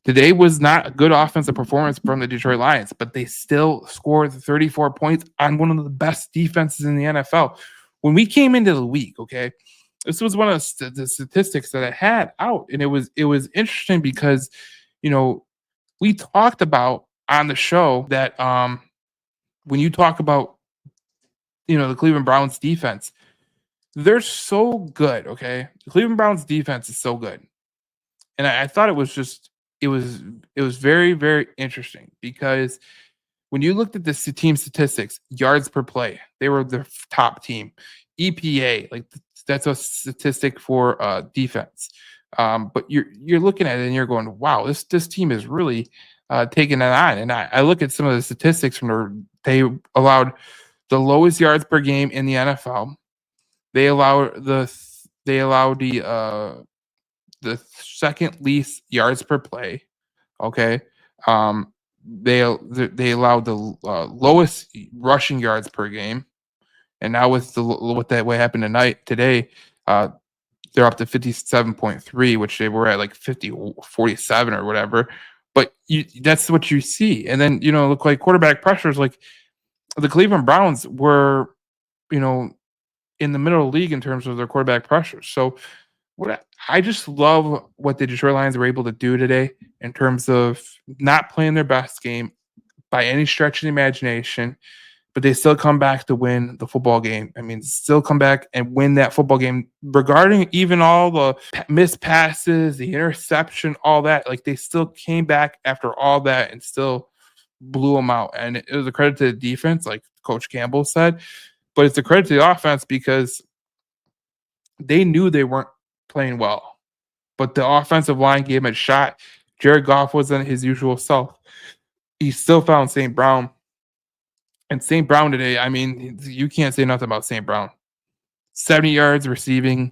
Today was not a good offensive performance from the Detroit Lions, but they still scored 34 points on one of the best defenses in the NFL. When we came into the week, okay, this was one of the statistics that I had out, and it was interesting because, you know, we talked about on the show that when you talk about the Cleveland Browns defense, they're so good. Okay, the Cleveland Browns defense is so good, and I thought it was it was very very interesting because when you looked at the team statistics, yards per play, they were the top team. EPA, like that's a statistic for defense. But you're looking at it and you're going, wow, this team is really taking it on. And I look at some of the statistics they allowed the lowest yards per game in the NFL. They allow the second least yards per play. Okay. Um, they allowed the lowest rushing yards per game, and now with that what happened today, uh, they're up to 57.3, which they were at like 47 or whatever. But that's what you see, and then look like quarterback pressures. Like the Cleveland Browns were, you know, in the middle of the league in terms of their quarterback pressures. So I just love what the Detroit Lions were able to do today in terms of not playing their best game by any stretch of the imagination, but they still come back to win the football game. I mean, still come back and win that football game, regarding even all the missed passes, the interception, all that. Like they still came back after all that and still blew them out. And it was a credit to the defense, like Coach Campbell said, but it's a credit to the offense because they knew they weren't playing well, but the offensive line gave him a shot. Jared Goff wasn't his usual self. He still found St. Brown. And St. Brown today, I mean, you can't say nothing about St. Brown. 70 yards receiving,